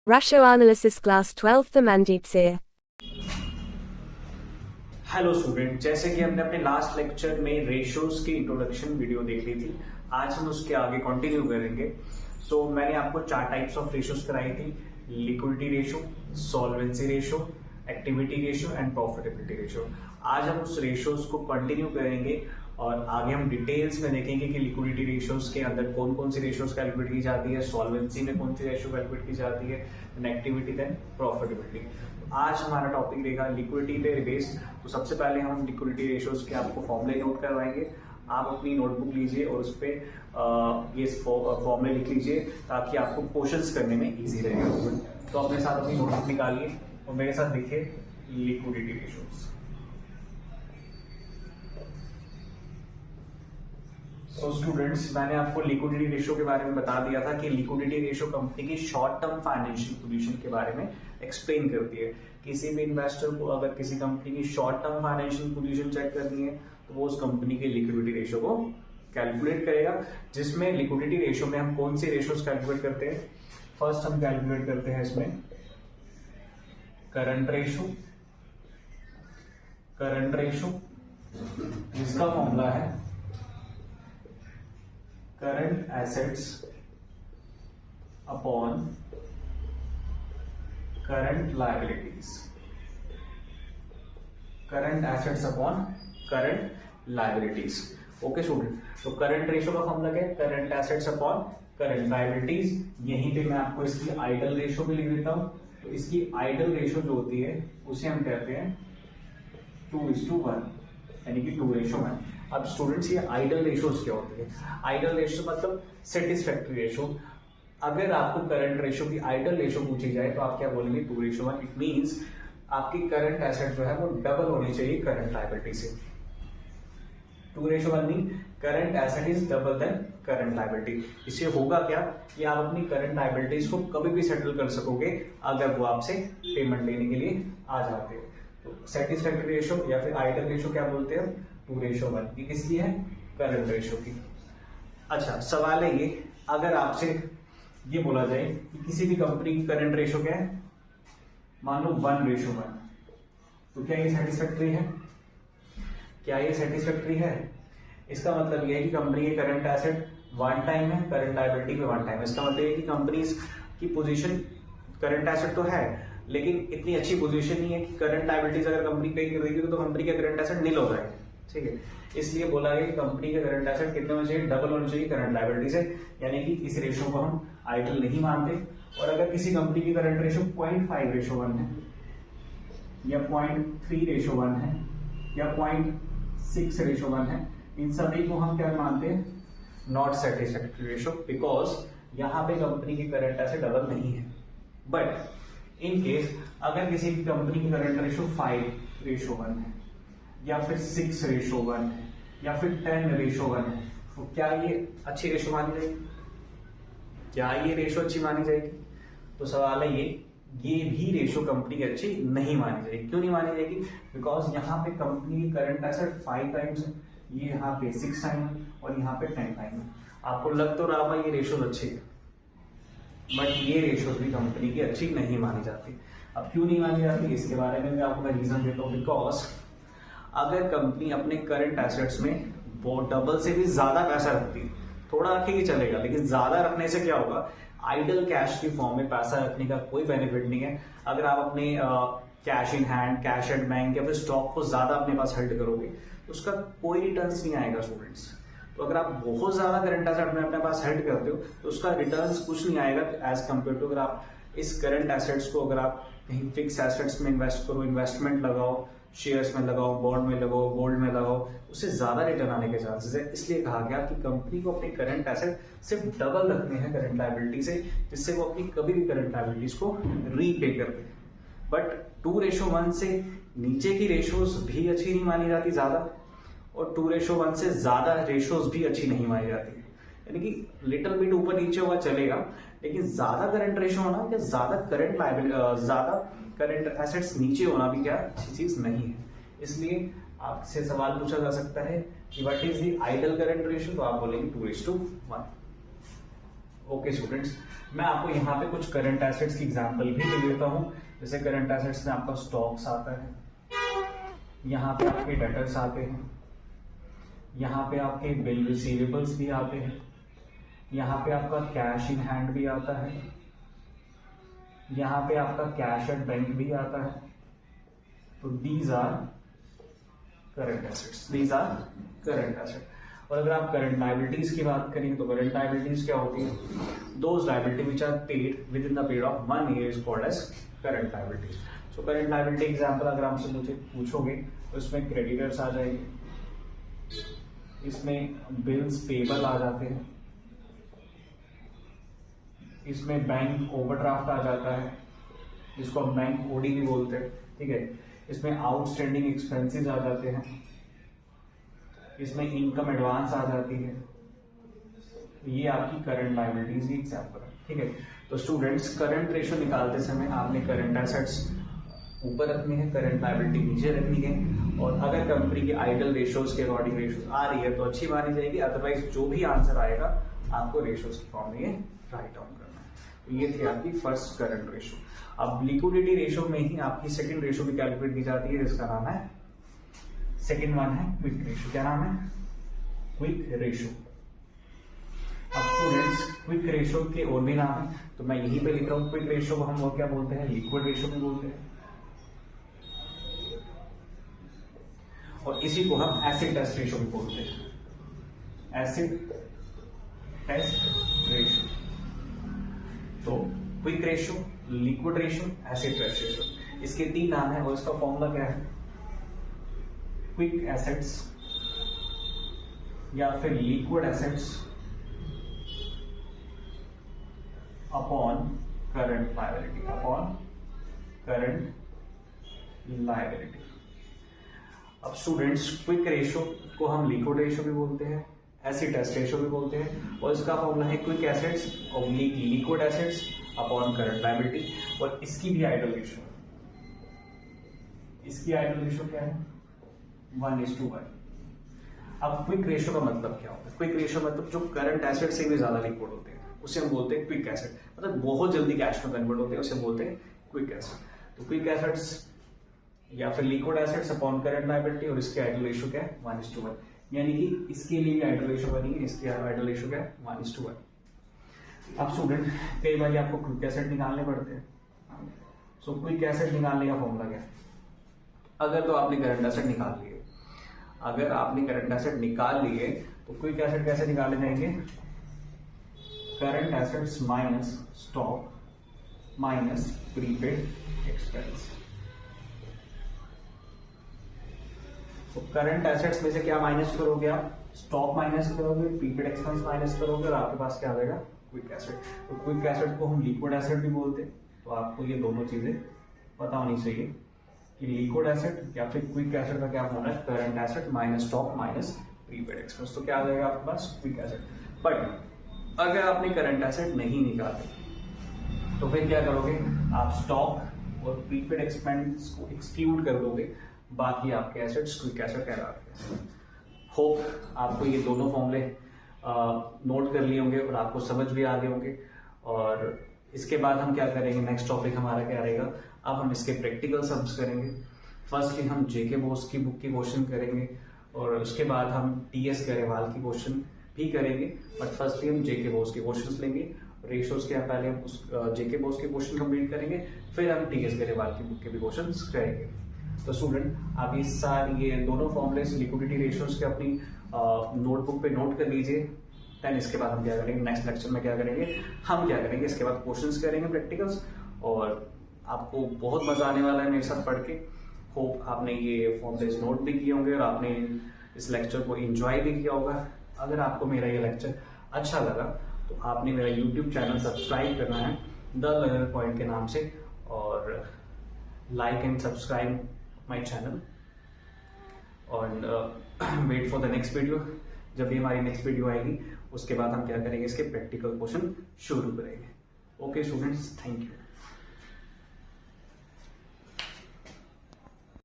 Ratio Analysis Class 12th Mandeep Sir. Hello student, जैसे कि हमने अपने लास्ट लेक्चर में रेशियोज की इंट्रोडक्शन वीडियो देख ली थी, आज हम उसके आगे कंटिन्यू करेंगे। मैंने आपको 4 टाइप्स ऑफ रेशियोज कराई थी: liquidity ratio, solvency ratio, activity ratio and profitability ratio. आज हम उस रेशियोज को कंटिन्यू करेंगे और आगे हम डिटेल्स में देखेंगे कि लिक्विडिटी रेशियोज के अंदर कौन कौन सी रेशियोज कैलकुलेट की जाती है, सॉल्वेंसी में कौन सी रेशियो कैलकुलेट की जाती है, एक्टिविटी देन प्रॉफिटेबिलिटी। आज हमारा टॉपिक रहेगा लिक्विडिटी पे बेस्ड। तो सबसे पहले हम लिक्विडिटी रेशियोज के आपको फॉर्मूले नोट करवाएंगे। आप अपनी नोटबुक लीजिए और उस पर ये फॉर्मूले लिख लीजिए ताकि आपको क्वेश्चंस करने में इजी रहेगा। तो अपने साथ अपनी नोटबुक निकालिए और मेरे साथ देखिए लिक्विडिटी रेशियोज। स्टूडेंट्स, मैंने आपको लिक्विडिटी रेशियो के बारे में बता दिया था कि लिक्विडिटी रेशियो कंपनी की शॉर्ट टर्म फाइनेंशियल पोजीशन के बारे में एक्सप्लेन करती है। किसी भी इन्वेस्टर को अगर किसी कंपनी की short term financial position check करनी है तो वो उस कंपनी के लिक्विडिटी रेशियो को कैलकुलेट करेगा। जिसमें लिक्विडिटी रेशियो में हम कौन सी रेशियोज कैलकुलेट करते हैं? फर्स्ट हम कैलकुलेट करते हैं इसमें करंट रेशियो। करंट रेशियो जिसका फॉर्मूला है current assets upon current liabilities. Current assets upon current liabilities. Okay student, तो करंट रेशियो का फॉर्मूला क्या है? Current assets upon current liabilities. यहीं पे मैं आपको इसकी आइडल रेशियो भी लिख देता हूं। तो इसकी आइडल रेशियो जो होती है उसे हम कहते हैं 2:1, यानी कि 2:1। अब स्टूडेंट्स, ये आइडल रेशियोज क्या होती है? आइडल रेशियो मतलब सेटिस्फैक्ट्री रेशियो। अगर आपको करंट रेशियो की आइडल रेशियो पूछी जाए तो आप क्या बोलेंगे? 2:1। इट मींस आपकी करंट एसेट जो है वो डबल होनी चाहिए करंट लायबिलिटी से। 2:1 mean current asset is double than current liability. इससे होगा क्या कि आप अपनी करंट लायबिलिटीज को कभी भी सेटल कर सकोगे अगर वो आपसे पेमेंट लेने के लिए आ जाते हैं। तो सेटिस्फैक्ट्री रेशियो या फिर आइडल रेशियो क्या बोलते हैं? 2:1। ये किसकी है? करंट रेशियो की। अच्छा, सवाल है ये, अगर आपसे ये बोला जाए कि किसी भी कंपनी की करंट रेशियो क्या है, मान लो 1:1, तो क्या ये सेटिस्फैक्ट्री है? क्या ये सेटिस्फैक्ट्री है? इसका मतलब ये है कि कंपनी के करंट एसेट 1 टाइम है, करंट लायबिलिटी में 1 टाइम है। इसका मतलब ये कि कंपनी की पोजीशन करंट एसेट तो है लेकिन इतनी अच्छी पोजीशन नहीं है कि करंट लायबिलिटीज अगर कंपनी पे कर देगी तो कंपनी का करंट एसेट नील हो जाएगा। ठीक है, इसलिए बोला गया कि कंपनी का करंट एसेट कितने होने चाहिए? डबल होने चाहिए करंट लायबिलिटी से, यानी कि इस रेशियो को हम आइडल नहीं मानते। और अगर किसी कंपनी की करंट रेशियो 0.5:1 है या 0.3:1 है या 0.6:1 है, इन सभी को हम क्या मानते हैं? नॉट सेटिस्फैक्ट्री रेशियो, बिकॉज यहाँ पे कंपनी की करंट एसेट डबल नहीं है। बट इन केस अगर किसी भी कंपनी की करंट रेशियो 5:1 है या फिर 6:1 है या फिर 10:1 है, तो क्या ये अच्छी रेशियो मानी जाएगी? क्या ये रेशियो अच्छी मानी जाएगी? तो सवाल है ये भी रेशियो कंपनी की अच्छी नहीं मानी जाएगी। क्यों नहीं मानी जाएगी? बिकॉज यहाँ पे कंपनी की करंट एसेट 5 टाइम्स है, ये यहाँ पे 6 टाइम है और यहाँ पे 10 टाइम है। आपको लग तो रहा होगा ये रेशियो अच्छी है, बट ये रेशियोज भी कंपनी की अच्छी नहीं मानी जाती। अब क्यों नहीं मानी जाती इसके बारे में मैं आपको मैं रीजन देता हूँ। बिकॉज अगर कंपनी अपने करंट एसेट्स में वो डबल से भी ज्यादा पैसा रखती है, थोड़ा रखेगी चलेगा, लेकिन ज्यादा रखने से क्या होगा? आइडल कैश की फॉर्म में पैसा रखने का कोई बेनिफिट नहीं है। अगर आप अपने cash in hand, cash at bank या फिर स्टॉक को ज्यादा अपने पास होल्ड करोगे तो उसका कोई रिटर्न्स नहीं आएगा स्टूडेंट्स। तो अगर आप बहुत ज्यादा करंट एसेट में अपने पास होल्ड करते हो तो उसका रिटर्न्स कुछ नहीं आएगा एज कम्पेयर टू अगर आप इस करंट एसेट्स को अगर आप कहीं फिक्स एसेट्स में इन्वेस्ट करो, इन्वेस्टमेंट लगाओ, शेयर्स में लगाओ, बॉन्ड में लगाओ, गोल्ड में लगाओ, उससे ज्यादा रिटर्न आने के चांसेस है। इसलिए कहा गया कि कंपनी को अपने करंट एसेट सिर्फ डबल रखने हैं करंट लायबिलिटी से, जिससे वो अपनी कभी भी करंट लायबिलिटीज को रीपे कर दे। बट 2:1 से नीचे की रेशियोज भी अच्छी नहीं मानी जाती ज्यादा, और 2:1 से ज्यादा रेशियोज भी अच्छी नहीं मानी जाती। यानी कि लिटिल बिट ऊपर नीचे हुआ चलेगा, लेकिन ज्यादा करंट रेशियो होना या ज्यादा करंट लायबिलिटी, ज्यादा करंट एसेट्स नीचे होना भी क्या अच्छी चीज नहीं है। इसलिए आपसे सवाल पूछा जा सकता है कि what is the ideal current ratio, तो आप बोलेंगे 2:1। ओके स्टूडेंट्स, मैं आपको यहाँ पे कुछ करंट एसेट्स की एग्जांपल भी दे देता हूँ। जैसे करंट एसेट्स में आपका स्टॉक्स आता है, यहाँ पे आपके डेटर्स आते हैं, यहाँ पे आपके बिल रिसीवेबल्स भी आते हैं, यहाँ पे आपका कैश इन हैंड भी आता है, यहाँ पे आपका कैश एट बैंक भी आता है। तो these are current assets, these are current asset. और अगर आप करंट लायबिलिटीज की बात करें तो करंट लायबिलिटीज क्या होती है? Those liability which are paid within the period of 1 year is called as current liabilities. So current liability example अगर आपसे मुझे पूछोगे तो इसमें क्रेडिटर्स आ जाएंगे, इसमें बिल्स पेबल आ जाते हैं, इसमें बैंक ओवरड्राफ्ट आ जाता है जिसको हम बैंक ओडी भी बोलते हैं, ठीक है। इसमें आउटस्टैंडिंग एक्सपेंसेस आ जाते हैं, इसमें इनकम एडवांस आ जाती है। ये आपकी करंट लायबिलिटीज की एग्जांपल है, ठीक है। तो स्टूडेंट्स, करंट रेशियो निकालते समय आपने करंट एसेट्स ऊपर रखनी है, करंट लायबिलिटी नीचे रखनी है। और अगर कंपनी के आइडल रेशियोज के अकॉर्डिंग रेशियोज आ रही है तो अच्छी मानी जाएगी, अदरवाइज जो भी आंसर आएगा आपको रेशियोज की फॉर्म में राइट डाउन करना है। तो ये थी आपकी फर्स्ट करंट रेशियो। अब लिक्विडिटी रेशियो में ही आपकी सेकंड रेशियो भी कैलकुलेट की जाती है, जिसका नाम है, सेकंड वन है क्विक रेशियो। क्या नाम है? Quick ratio. अब स्टूडेंट्स, क्विक रेशियो के और भी नाम है, तो मैं यहीं पे लिख रहा हूँ। क्विक रेशियो को हम और क्या बोलते हैं? लिक्विड रेशियो भी बोलते हैं, और इसी को हम एसिड टेस्ट रेशियो भी बोलते हैं, एसिड टेस्ट रेशियो। तो quick ratio, liquid ratio, acid test ratio, इसके 3 नाम है और इसका फॉर्मूला क्या है? क्विक एसेट्स या फिर liquid assets upon current liability, upon current liability. अब स्टूडेंट्स, क्विक रेशियो को हम लिक्विड रेशियो भी बोलते हैं, एसिड टेस्ट रेशियो भी बोलते हैं, और इसका फॉर्मूला है क्विक एसेट्स और liquid assets upon current liability. और इसकी भी आइडल रेशियो, इसकी आइडल रेशियो क्या है? 1:1। अब क्विक रेशियो का मतलब क्या होता है? क्विक रेशियो मतलब जो करंट एसेट से भी ज्यादा लिक्विड होते हैं उसे हम बोलते हैं क्विक एसेट, मतलब बहुत जल्दी कैश में कन्वर्ट होते हैं, उसे बोलते हैं क्विक एसेट। तो क्विक एसेट्स या फिर liquid assets upon current liability, और इसके आइडल रेशियो क्या है? 1:1। यानी कि इसके लिए भी आइडल रेशियो बनी है, इसकी आइडल रेशियो क्या है? 1:1। अब स्टूडेंट, कई बार आपको क्विक एसेट निकालने पड़ते हैं। सो क्विक एसेट निकालने का फॉर्मूला क्या है? अगर तो आपने करंट एसेट निकाल लिए, अगर आपने करंट एसेट निकाल लिए तो क्विक एसेट कैसे निकाले जाएंगे? Current assets minus stock minus prepaid expense. तो करंट एसेट्स में से क्या माइनस करोगे आप? स्टॉक माइनस करोगे, प्रीपेड एक्सपेंस माइनस करोगे, और आपके पास क्या आ जाएगा? Quick asset. तो क्विक एसेट को हम लिक्विड एसेट भी बोलते हैं, तो आपको ये दोनों चीजें पता होनी चाहिए कि लिक्विड एसेट या फिर क्विक एसेट का क्या होना है? Current asset minus stock minus prepaid expense. तो क्या आ जाएगा आपके पास? Quick asset. बट अगर आपने करंट एसेट नहीं निकाले तो फिर क्या करोगे? आप स्टॉक और प्रीपेड एक्सपेंस को एक्सक्लूड कर दोगे, बाकी आपके एसेट्स क्विक एसेट कहलाते हैं। होप आपको ये दोनों फॉर्मूले नोट कर लिए होंगे और आपको समझ भी आ गए होंगे। और इसके बाद हम क्या करेंगे? नेक्स्ट टॉपिक हमारा क्या रहेगा? अब हम इसके प्रैक्टिकल सम्स करेंगे। फर्स्टली हम जेके बोस की बुक की क्वेश्चन करेंगे, और उसके बाद हम टीएस गरेवाल की क्वेश्चन भी करेंगे। बट फर्स्टली हम जेके बोस के क्वेश्चंस लेंगे, रेशियोज के पहले हम उस जेके बोस के क्वेश्चन कंप्लीट करेंगे, फिर हम टीएस गरेवाल की बुक के भी क्वेश्चंस करेंगे। तो स्टूडेंट, आप ये दोनों फॉर्मुलेस लिक्विडिटी रेशियोज के अपनी नोटबुक पे नोट कर लीजिए। देन इसके बाद हम क्या करेंगे? नेक्स्ट लेक्चर में क्या करेंगे? हम क्या करेंगे? इसके बाद क्वेश्चंस करेंगे प्रैक्टिकल्स, और आपको बहुत मजा आने वाला है मेरे साथ पढ़ के। होप आपने ये फॉर्मुलेस नोट भी किए होंगे और आपने इस लेक्चर को एंजॉय भी किया होगा। अगर आपको मेरा ये लेक्चर अच्छा लगा तो आपने मेरा यूट्यूब चैनल सब्सक्राइब करना है द लर्नर पॉइंट के नाम से, और like and subscribe my channel, और wait for the next video. जब भी हमारी नेक्स्ट वीडियो आएगी उसके बाद हम क्या करेंगे? इसके प्रैक्टिकल क्वेश्चन शुरू करेंगे। Okay students, thank you.